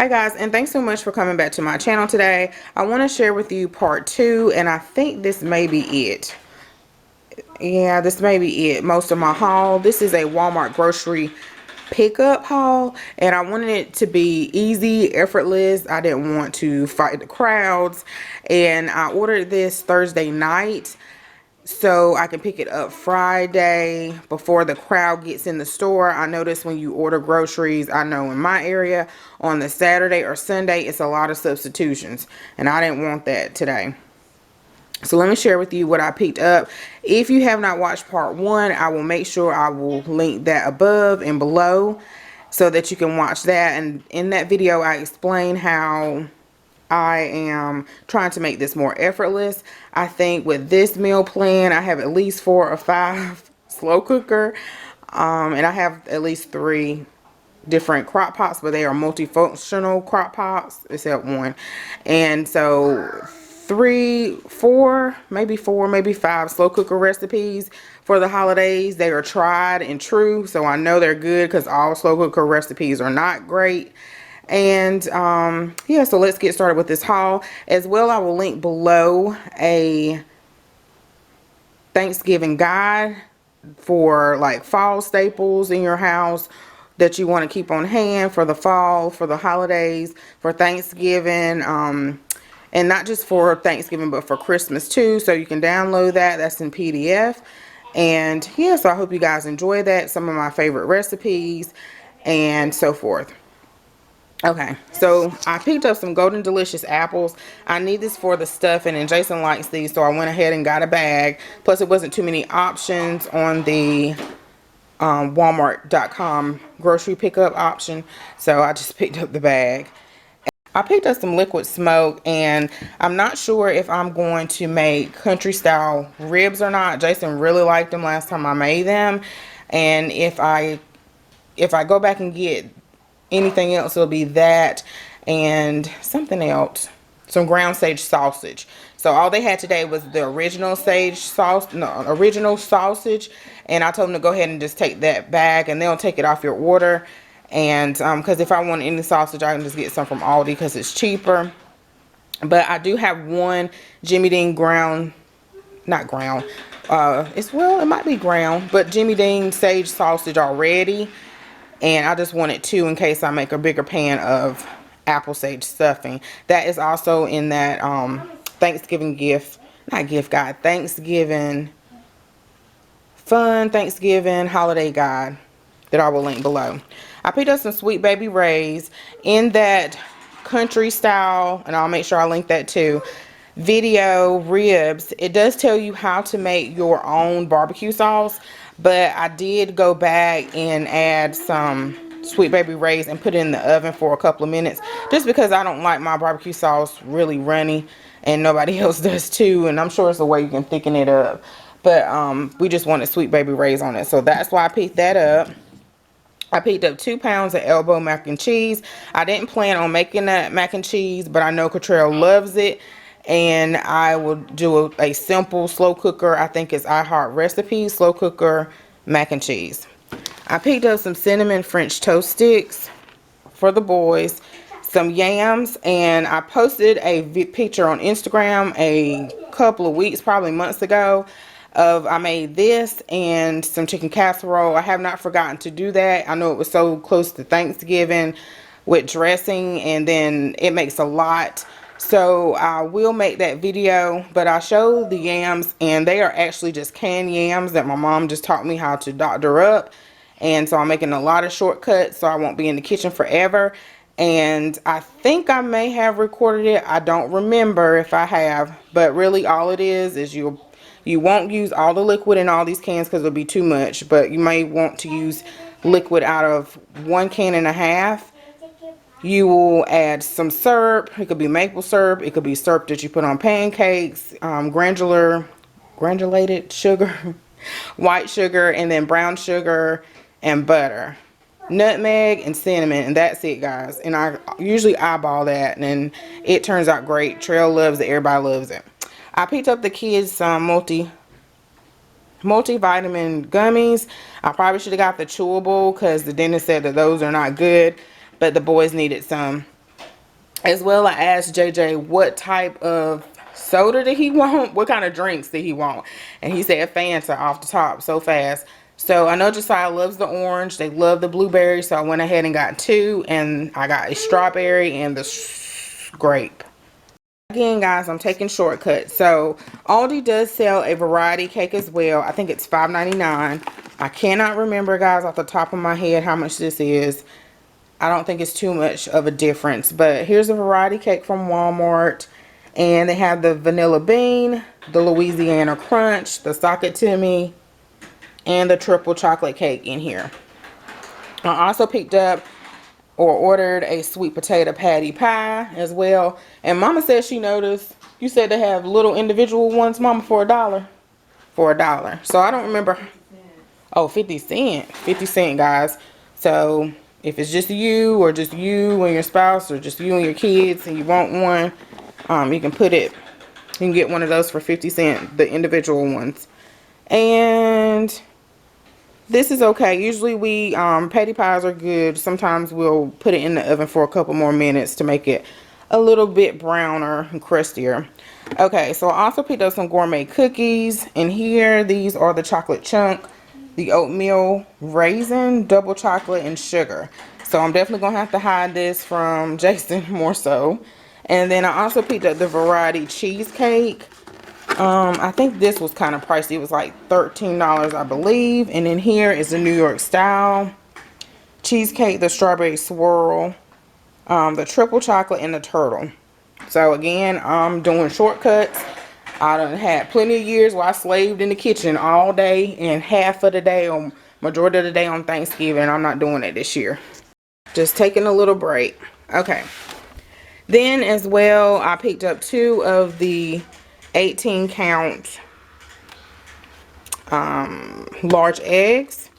Hi guys, and thanks so much for coming back to my channel today. I want to share with you part 2, and I think this may be it. Yeah, this may be it. Most of my haul. This is a Walmart grocery pickup haul, and I wanted it to be easy, effortless. I didn't want to fight the crowds, and I ordered this Thursday night so I can pick it up Friday before the crowd gets in the store. I notice when you order groceries, I know in my area on the Saturday or Sunday, it's a lot of substitutions, and I didn't want that today. So let me share with you what I picked up. If you have not watched part 1, I will make sure I will link that above and below so that you can watch that. And in that video, I explain how I am trying to make this more effortless. I think with this meal plan, I have at least 4 or 5 slow cooker. And I have at least 3 different crock pots, but they are multifunctional crock pots except one. And so 3, 4, maybe 4, maybe 5 slow cooker recipes for the holidays. They are tried and true, so I know they're good because all slow cooker recipes are not great. And yeah, so let's get started with this haul. As well, I will link below a Thanksgiving guide for like fall staples in your house that you want to keep on hand for the fall, for the holidays, for Thanksgiving, and not just for Thanksgiving but for Christmas too. So you can download that. That's in PDF. And yeah, so I hope you guys enjoy that. Some of my favorite recipes and so forth. Okay, so I picked up some Golden Delicious apples. I need this for the stuffing, and Jason likes these, so I went ahead and got a bag. Plus, it wasn't too many options on the Walmart.com grocery pickup option, so I just picked up the bag. I picked up some liquid smoke, and I'm not sure if I'm going to make country style ribs or not. Jason really liked them last time I made them, and if I go back and get anything else, it'll be that and something else, some ground sage sausage. So all they had today was the original original sausage, and I told them to go ahead and just take that bag, and they'll take it off your order. And because if I want any sausage, I can just get some from Aldi because it's cheaper. But I do have one Jimmy Dean ground, not ground, it might be ground, but Jimmy Dean sage sausage already. And I just wanted 2 in case I make a bigger pan of apple sage stuffing. That is also in that Thanksgiving Thanksgiving holiday guide that I will link below. I picked up some Sweet Baby Ray's in that country style, and I'll make sure I link that too, video ribs. It does tell you how to make your own barbecue sauce, but I did go back and add some Sweet Baby Ray's and put it in the oven for a couple of minutes, just because I don't like my barbecue sauce really runny, and nobody else does too, and I'm sure it's a way you can thicken it up. But we just wanted Sweet Baby Ray's on it, so that's why I picked that up. I picked up 2 pounds of elbow mac and cheese. I didn't plan on making that mac and cheese, but I know Cottrell loves it. And I will do a simple slow cooker. I think it's iHeart Recipes slow cooker mac and cheese. I picked up some cinnamon French toast sticks for the boys, some yams, and I posted a picture on Instagram a couple of weeks, probably months ago, of I made this and some chicken casserole. I have not forgotten to do that. I know it was so close to Thanksgiving with dressing, and then it makes a lot. So I will make that video, but I showed the yams, and they are actually just canned yams that my mom just taught me how to doctor up. And so I'm making a lot of shortcuts so I won't be in the kitchen forever. And I think I may have recorded it. I don't remember if I have, but really all it is you won't use all the liquid in all these cans because it'll be too much, but you may want to use liquid out of 1.5 cans. You will add some syrup. It could be maple syrup. It could be syrup that you put on pancakes, granulated sugar, white sugar, and then brown sugar and butter, nutmeg and cinnamon, and that's it, guys. And I usually eyeball that, and it turns out great. Trail loves it. Everybody loves it. I picked up the kids some multivitamin gummies. I probably should have got the chewable because the dentist said that those are not good. But the boys needed some As well, I asked JJ what type of soda did he want, what kind of drinks did he want, and he said Fanta off the top so fast. So I know Josiah loves the orange, they love the blueberry, so I went ahead and got 2, and I got a strawberry and the grape. Again, guys, I'm taking shortcuts. So Aldi does sell a variety cake as well. I think it's $5.99. I cannot remember, guys, off the top of my head how much this is. I don't think it's too much of a difference, but here's a variety cake from Walmart, and they have the vanilla bean, the Louisiana crunch, the sock it to me, and the triple chocolate cake in here. I also picked up or ordered a sweet potato patty pie as well, and Mama said she noticed you said they have little individual ones, Mama, for $1. For $1. So I don't remember. Oh, 50 cent. 50 cent, guys. So if it's just you, or just you and your spouse, or just you and your kids, and you want one, you can put it, you can get one of those for 50 cents, the individual ones. And this is okay. Usually we, patty pies are good. Sometimes we'll put it in the oven for a couple more minutes to make it a little bit browner and crustier. Okay, so I also picked up some gourmet cookies. And here, these are the chocolate chunk, the oatmeal raisin, double chocolate, and sugar. So I'm definitely going to have to hide this from Jason more so. And then I also picked up the variety cheesecake. I think this was kind of pricey. It was like $13, I believe. And then here is the New York style cheesecake, the strawberry swirl, the triple chocolate, and the turtle. So again, I'm doing shortcuts. I done had plenty of years where I slaved in the kitchen all day and half of the day, or majority of the day on Thanksgiving. I'm not doing it this year. Just taking a little break. Okay. Then as well, I picked up 2 of the 18 count large eggs.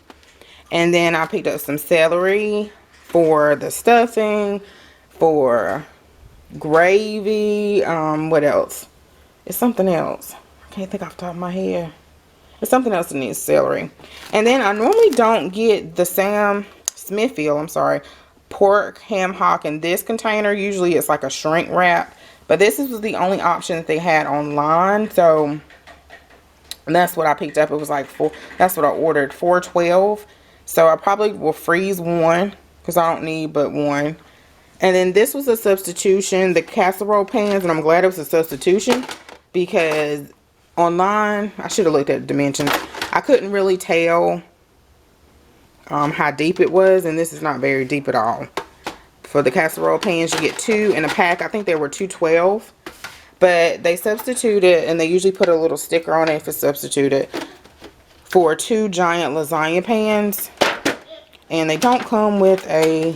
And then I picked up some celery for the stuffing, for gravy. What else? It's something else. I can't think off the top of my head. It's something else that needs celery. And then I normally don't get the Sam Smithfield, pork ham hock in this container. Usually it's like a shrink wrap. But this was the only option that they had online. So that's what I picked up. It was like that's what I ordered, $4.12. So I probably will freeze one because I don't need but one. And then this was a substitution, the casserole pans, and I'm glad it was a substitution because online, I should have looked at the dimensions. I couldn't really tell how deep it was, and this is not very deep at all. For the casserole pans, you get 2 in a pack. I think they were $2.12, but they substituted, and they usually put a little sticker on it if it's substituted, for 2 giant lasagna pans. And they don't come with a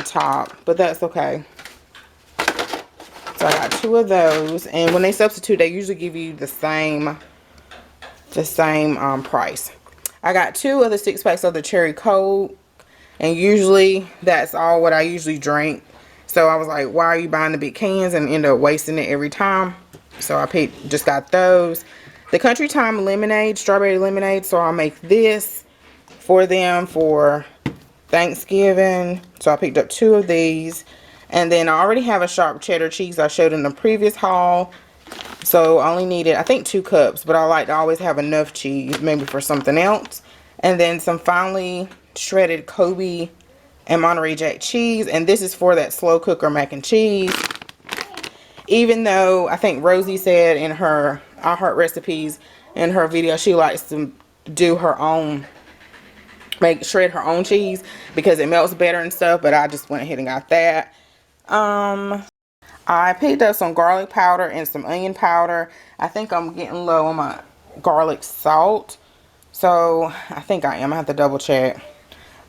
top, but that's okay. So I got 2 of those, and when they substitute, they usually give you the same price. I got 2 of the 6-packs of the cherry Coke, and usually that's all what I usually drink. So I was like, why are you buying the big cans and end up wasting it every time? So I just got those. The Country Time lemonade, strawberry lemonade, so I'll make this for them for Thanksgiving. So I picked up 2 of these. And then I already have a sharp cheddar cheese I showed in the previous haul. So I only needed, I think, 2 cups. But I like to always have enough cheese, maybe for something else. And then some finely shredded Kobe and Monterey Jack cheese. And this is for that slow cooker mac and cheese. Even though I think Rosie said in her I Heart Recipes, in her video, she likes to do her own, shred her own cheese because it melts better and stuff. But I just went ahead and got that. I picked up some garlic powder and some onion powder. I think I'm getting low on my garlic salt, so I think I am. I have to double check.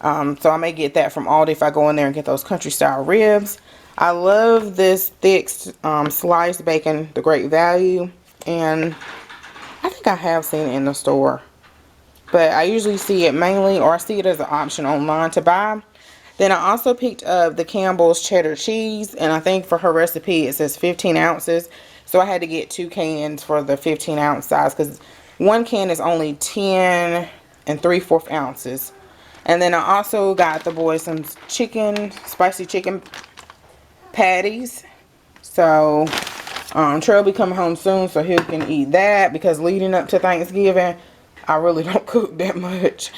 So I may get that from Aldi if I go in there and get those country style ribs. I love this thick sliced bacon, the Great Value, and I think I have seen it in the store, but I usually see it mainly, or I see it as an option online to buy. Then I also picked up the Campbell's cheddar cheese, and I think for her recipe it says 15 ounces. So I had to get 2 cans for the 15 ounce size because 1 can is only 10 3/4 ounces. And then I also got the boys some chicken, spicy chicken patties. So Trey will be coming home soon, so he can eat that, because leading up to Thanksgiving, I really don't cook that much.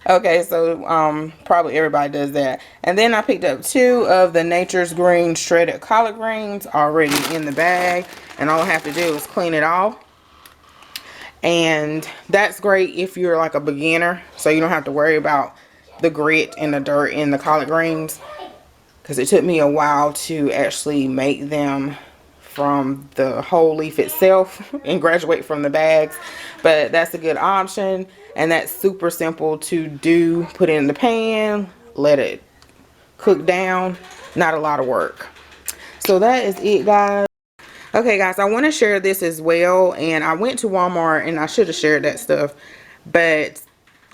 Okay, so probably everybody does that. And then I picked up 2 of the Nature's Green shredded collard greens already in the bag, and all I have to do is clean it off. And that's great if you're like a beginner, so you don't have to worry about the grit and the dirt in the collard greens, because it took me a while to actually make them from the whole leaf itself and graduate from the bags. But that's a good option, and that's super simple to do. Put it in the pan, let it cook down, not a lot of work. So that is it, guys. Okay, guys, I want to share this as well, and I went to Walmart and I should have shared that stuff, but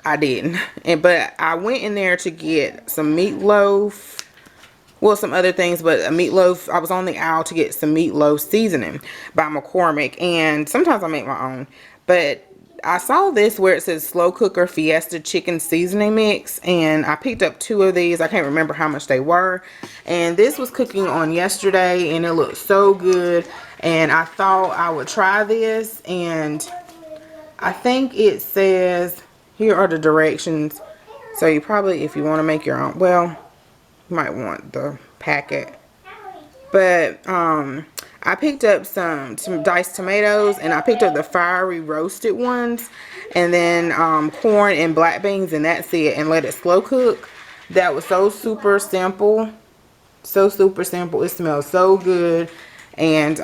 I didn't. But I went in there to get some meatloaf, well, some other things, but a meatloaf. I was on the aisle to get some meatloaf seasoning by McCormick, and sometimes I make my own, but I saw this where it says slow cooker fiesta chicken seasoning mix, and I picked up 2 of these. I can't remember how much they were, and this was cooking on yesterday, and it looked so good, and I thought I would try this. And I think it says, here are the directions, so you probably, if you want to make your own, well, you might want the packet. But I picked up some diced tomatoes, and I picked up the fiery roasted ones, and then corn and black beans, and that's it, and let it slow cook. That was so super simple, so super simple. It smells so good. And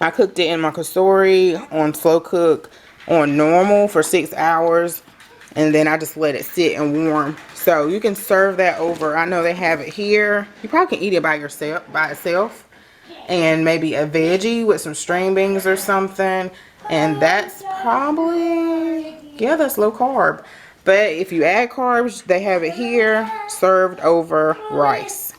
I cooked it in my kasori on slow cook on normal for 6 hours, and then I just let it sit and warm. So you can serve that over. I know they have it here. You probably can eat it by itself, and maybe a veggie with some string beans or something. And that's probably, yeah, that's low carb. But if you add carbs, they have it here served over rice.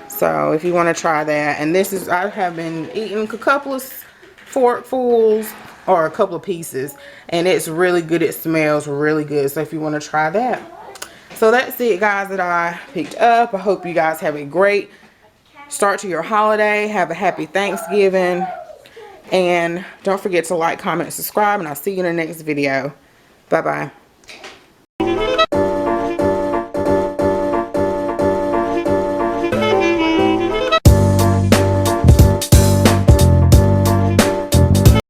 So if you want to try that. And this is, I have been eating a couple of forkfuls or a couple of pieces, and it's really good. It smells really good. So if you want to try that. So that's it, guys, that I picked up. I hope you guys have a great start to your holiday. Have a happy Thanksgiving, and don't forget to like, comment, subscribe, and I'll see you in the next video. Bye bye.